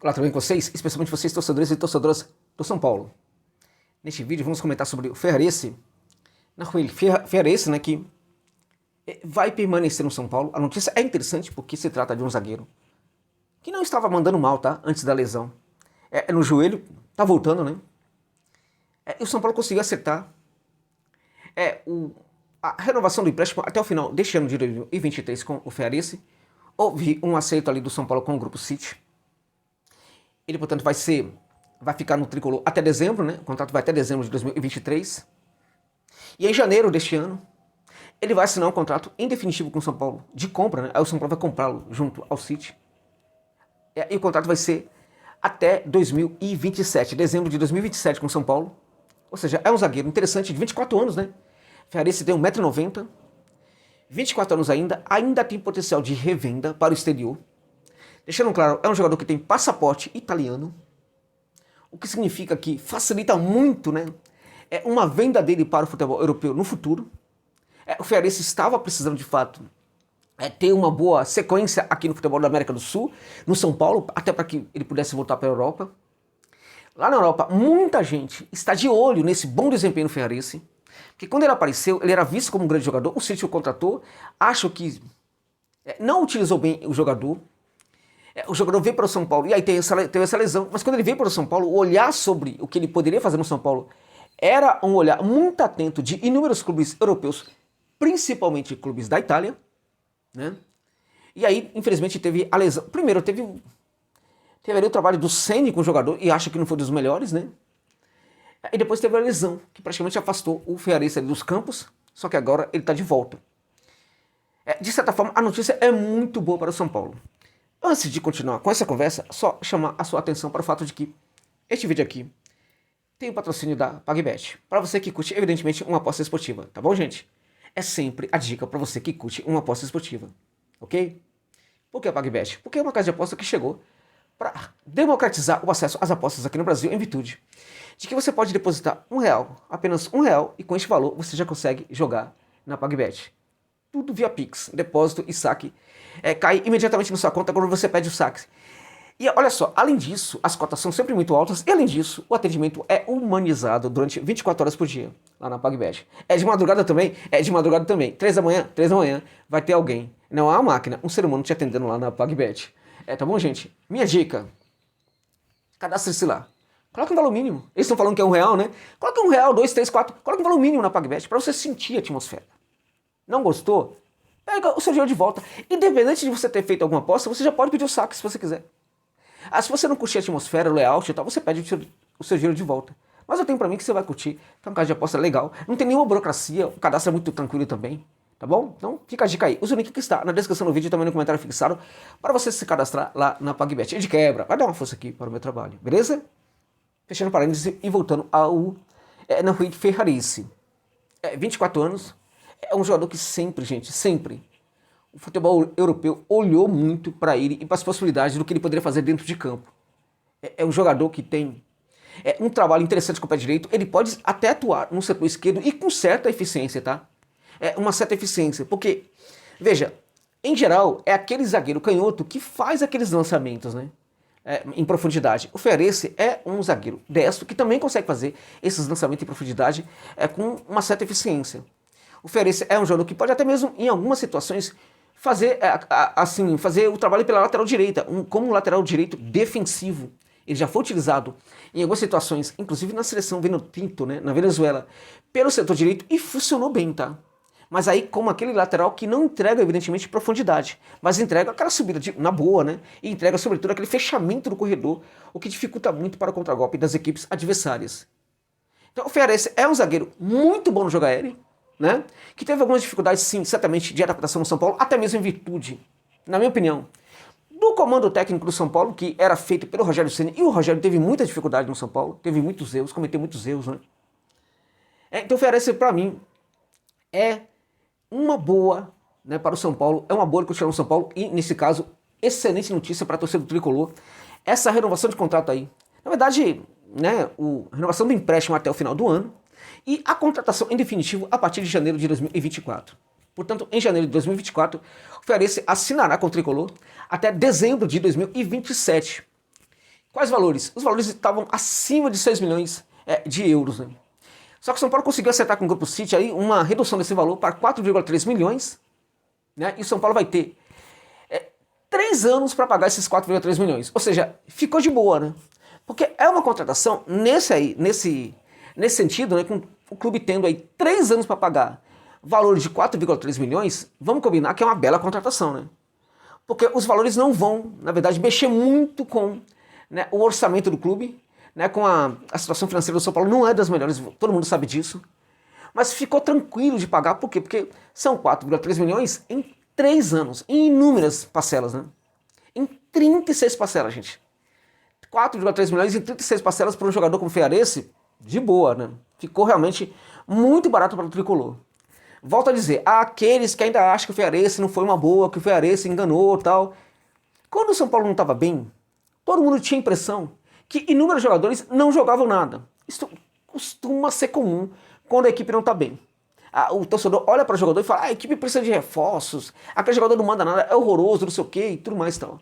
Olá, tudo bem com vocês? Especialmente vocês, torcedores e torcedoras do São Paulo. Neste vídeo vamos comentar sobre o Ferrarese, Ferrarese, né, que vai permanecer no São Paulo. A notícia é interessante porque se trata de um zagueiro que não estava mandando mal, tá? Antes da lesão. No joelho, tá voltando, né? E o São Paulo conseguiu acertar a renovação do empréstimo até o final deste ano de 2023 com o Ferrarese. Houve um acerto ali do São Paulo com o Grupo City. Ele, portanto, vai ficar no tricolor até dezembro, né? O contrato vai até dezembro de 2023. E em janeiro deste ano, ele vai assinar um contrato em definitivo com o São Paulo, de compra, né? Aí o São Paulo vai comprá-lo junto ao City. E o contrato vai ser até 2027, dezembro de 2027 com o São Paulo. Ou seja, é um zagueiro interessante, de 24 anos, né? Ferrarese tem 1,90 m, 24 anos ainda tem potencial de revenda para o exterior. Deixando claro, é um jogador que tem passaporte italiano, o que significa que facilita muito, né, uma venda dele para o futebol europeu no futuro. O Ferrarese estava precisando, de fato, ter uma boa sequência aqui no futebol da América do Sul, no São Paulo, até para que ele pudesse voltar para a Europa. Lá na Europa, muita gente está de olho nesse bom desempenho do Ferrarese, porque quando ele apareceu, ele era visto como um grande jogador, o City o contratou, acho que não utilizou bem o jogador. O jogador veio para o São Paulo e aí teve essa lesão, mas quando ele veio para o São Paulo, o olhar sobre o que ele poderia fazer no São Paulo era um olhar muito atento de inúmeros clubes europeus, principalmente clubes da Itália, né? E aí, infelizmente, teve a lesão. Primeiro, teve ali o trabalho do Ceni com o jogador, e acho que não foi dos melhores, né? E depois teve a lesão, que praticamente afastou o Ferrarese dos campos, só que agora ele está de volta. De certa forma, a notícia é muito boa para o São Paulo. Antes de continuar com essa conversa, só chamar a sua atenção para o fato de que este vídeo aqui tem o patrocínio da PagBet. Para você que curte, evidentemente, uma aposta esportiva, tá bom, gente? É sempre a dica para você que curte uma aposta esportiva, ok? Por que a PagBet? Porque é uma casa de aposta que chegou para democratizar o acesso às apostas aqui no Brasil, em virtude de que você pode depositar R$1, apenas R$1, e com este valor você já consegue jogar na PagBet. Tudo via Pix, depósito e saque. Cai imediatamente na sua conta quando você pede o saque. E olha só, além disso, as cotas são sempre muito altas, e além disso, o atendimento é humanizado durante 24 horas por dia, lá na PagBet. É de madrugada também? É de madrugada também. 3 da manhã? 3 da manhã, vai ter alguém. Não há uma máquina, um ser humano te atendendo lá na PagBet. Tá bom, gente? Minha dica, cadastre-se lá. Coloque um valor mínimo. Eles estão falando que é R$1, né? Coloque R$1, 2, 3, 4. Coloque um valor mínimo na PagBet para você sentir a atmosfera. Não gostou? Pega o seu dinheiro de volta. Independente de você ter feito alguma aposta, você já pode pedir o saque se você quiser. Se você não curtir a atmosfera, o layout e tal, você pede o seu dinheiro de volta. Mas eu tenho pra mim que você vai curtir. É um caso de aposta legal. Não tem nenhuma burocracia. O cadastro é muito tranquilo também. Tá bom? Então fica a dica aí. Usa o link que está na descrição do vídeo e também no comentário fixado para você se cadastrar lá na PagBet. E de quebra, vai dar uma força aqui para o meu trabalho. Beleza? Fechando parênteses e voltando ao Henrique Ferrarese. 24 anos. É um jogador que sempre, gente, sempre, o futebol europeu olhou muito para ele e para as possibilidades do que ele poderia fazer dentro de campo. É um jogador que tem um trabalho interessante com o pé direito, ele pode até atuar no setor esquerdo e com certa eficiência, tá? Uma certa eficiência, porque, veja, em geral, é aquele zagueiro canhoto que faz aqueles lançamentos, né? Em profundidade. O Ferrarese é um zagueiro destro que também consegue fazer esses lançamentos em profundidade com uma certa eficiência. O Ferrarese é um jogador que pode até mesmo, em algumas situações, fazer o trabalho pela lateral direita, como um lateral direito defensivo. Ele já foi utilizado em algumas situações, inclusive na seleção Vinotinto, né, na Venezuela, pelo setor direito, e funcionou bem, tá? Mas aí como aquele lateral que não entrega, evidentemente, profundidade, mas entrega aquela subida na boa, né? E entrega, sobretudo, aquele fechamento do corredor, o que dificulta muito para o contragolpe das equipes adversárias. Então o Ferrarese é um zagueiro muito bom no jogo aéreo, né? Que teve algumas dificuldades, sim, certamente, de adaptação no São Paulo, até mesmo em virtude, na minha opinião, do comando técnico do São Paulo, que era feito pelo Rogério Ceni, e o Rogério teve muita dificuldade no São Paulo, teve muitos erros, cometeu muitos erros, né? Então o Ferrarese, para mim, é uma boa, né, para o São Paulo, é uma boa continuar no São Paulo, e nesse caso, excelente notícia para a torcida do Tricolor, essa renovação de contrato aí. Na verdade, né, a renovação do empréstimo até o final do ano, e a contratação em definitivo a partir de janeiro de 2024. Portanto, em janeiro de 2024, o Ferrarese assinará com o Tricolor até dezembro de 2027. Quais valores? Os valores estavam acima de 6 milhões de euros, né? Só que o São Paulo conseguiu acertar com o Grupo City aí uma redução desse valor para 4,3 milhões, né? E o São Paulo vai ter 3 anos para pagar esses 4,3 milhões. Ou seja, ficou de boa, né? Porque é uma contratação nesse sentido, né? Com o clube tendo aí 3 anos para pagar valor de 4,3 milhões, vamos combinar que é uma bela contratação, né? Porque os valores não vão, na verdade, mexer muito com, né, o orçamento do clube, né, com a situação financeira do São Paulo não é das melhores, todo mundo sabe disso, mas ficou tranquilo de pagar, por quê? Porque são 4,3 milhões em 3 anos, em inúmeras parcelas, né? Em 36 parcelas, gente. 4,3 milhões em 36 parcelas para um jogador como o Ferraressi, de boa, né? Ficou realmente muito barato para o tricolor. Volto a dizer, há aqueles que ainda acham que o Ferraressi não foi uma boa, que o Ferraressi enganou e tal. Quando o São Paulo não estava bem, todo mundo tinha a impressão que inúmeros jogadores não jogavam nada. Isso costuma ser comum quando a equipe não está bem. O torcedor olha para o jogador e fala, a equipe precisa de reforços, aquele jogador não manda nada, é horroroso, não sei o quê, e tudo mais e tal.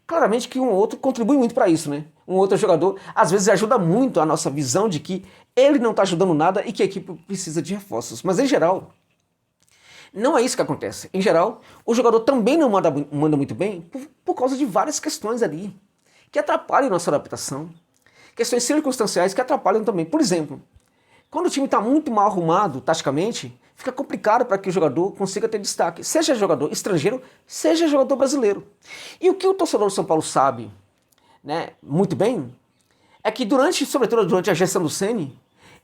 Claramente que um ou outro contribui muito para isso, né? Um outro jogador, às vezes, ajuda muito a nossa visão de que ele não está ajudando nada e que a equipe precisa de reforços. Mas, em geral, não é isso que acontece. Em geral, o jogador também não manda muito bem por causa de várias questões ali, que atrapalham nossa adaptação. Questões circunstanciais que atrapalham também. Por exemplo, quando o time está muito mal arrumado, taticamente, fica complicado para que o jogador consiga ter destaque. Seja jogador estrangeiro, seja jogador brasileiro. E o que o torcedor do São Paulo sabe, né, muito bem, é que sobretudo durante a gestão do Ceni,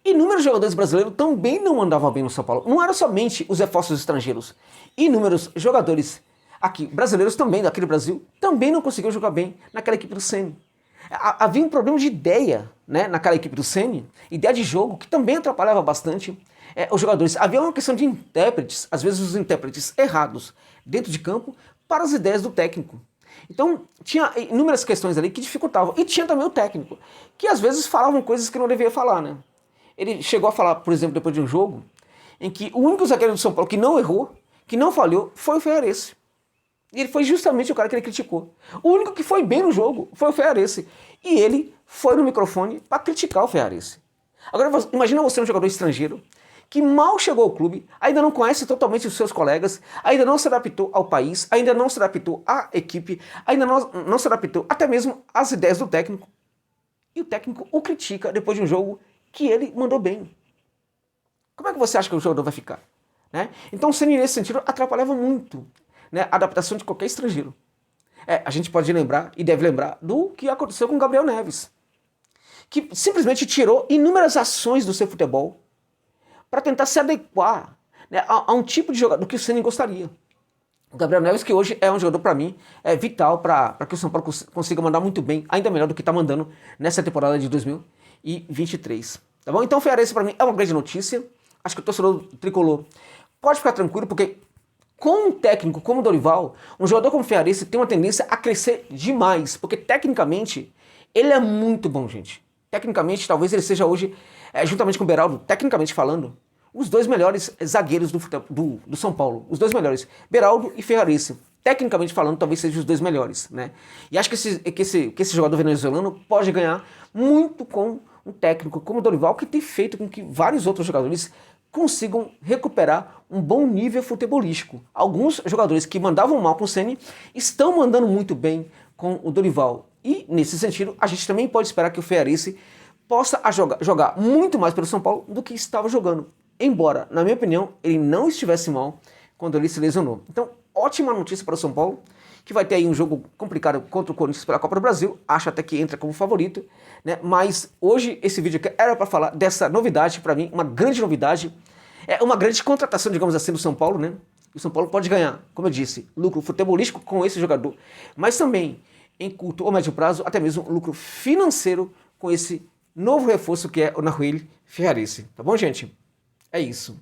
inúmeros jogadores brasileiros também não andavam bem no São Paulo. Não eram somente os reforços estrangeiros. Inúmeros jogadores aqui, brasileiros também, daqui do Brasil, também não conseguiam jogar bem naquela equipe do Ceni. Havia um problema de ideia, né, naquela equipe do Ceni, ideia de jogo, que também atrapalhava bastante os jogadores. Havia uma questão de intérpretes, às vezes os intérpretes errados dentro de campo, para as ideias do técnico. Então, tinha inúmeras questões ali que dificultavam. E tinha também o técnico, que às vezes falavam coisas que não devia falar, né? Ele chegou a falar, por exemplo, depois de um jogo, em que o único zagueiro do São Paulo que não errou, que não falhou, foi o Ferraressi. E ele foi justamente o cara que ele criticou. O único que foi bem no jogo foi o Ferraressi. E ele foi no microfone para criticar o Ferraressi. Agora, imagina você um jogador estrangeiro, que mal chegou ao clube, ainda não conhece totalmente os seus colegas, ainda não se adaptou ao país, ainda não se adaptou à equipe, ainda não se adaptou até mesmo às ideias do técnico. E o técnico o critica depois de um jogo que ele mandou bem. Como é que você acha que o jogador vai ficar? Né? Então o Ceni, nesse sentido, atrapalhava muito, né, a adaptação de qualquer estrangeiro. A gente pode lembrar, e deve lembrar, do que aconteceu com o Gabriel Neves, que simplesmente tirou inúmeras ações do seu futebol para tentar se adequar, né, a um tipo de jogador que o Ceni gostaria. O Gabriel Neves, que hoje é um jogador, para mim, vital para que o São Paulo consiga mandar muito bem, ainda melhor do que está mandando nessa temporada de 2023. Tá bom? Então o Ferraressi, para mim, é uma grande notícia. Acho que o torcedor tricolor pode ficar tranquilo, porque com um técnico como o Dorival, um jogador como o Ferraressi tem uma tendência a crescer demais, porque tecnicamente ele é muito bom, gente. Tecnicamente, talvez ele seja hoje, juntamente com o Beraldo, tecnicamente falando, os dois melhores zagueiros do São Paulo. Os dois melhores, Beraldo e Ferraressi. Tecnicamente falando, talvez sejam os dois melhores, né? E acho que esse jogador venezuelano pode ganhar muito com um técnico como o Dorival, que tem feito com que vários outros jogadores consigam recuperar um bom nível futebolístico. Alguns jogadores que mandavam mal com o Ceni estão mandando muito bem com o Dorival. E, nesse sentido, a gente também pode esperar que o Ferraressi possa jogar muito mais pelo São Paulo do que estava jogando. Embora, na minha opinião, ele não estivesse mal quando ele se lesionou. Então, ótima notícia para o São Paulo, que vai ter aí um jogo complicado contra o Corinthians pela Copa do Brasil. Acho até que entra como favorito, né? Mas hoje esse vídeo aqui era para falar dessa novidade, para mim, uma grande novidade. É uma grande contratação, digamos assim, do São Paulo, né? O São Paulo pode ganhar, como eu disse, lucro futebolístico com esse jogador, mas também, em curto ou médio prazo, até mesmo lucro financeiro com esse novo reforço que é o Nahuel Ferraressi. Tá bom, gente? É isso.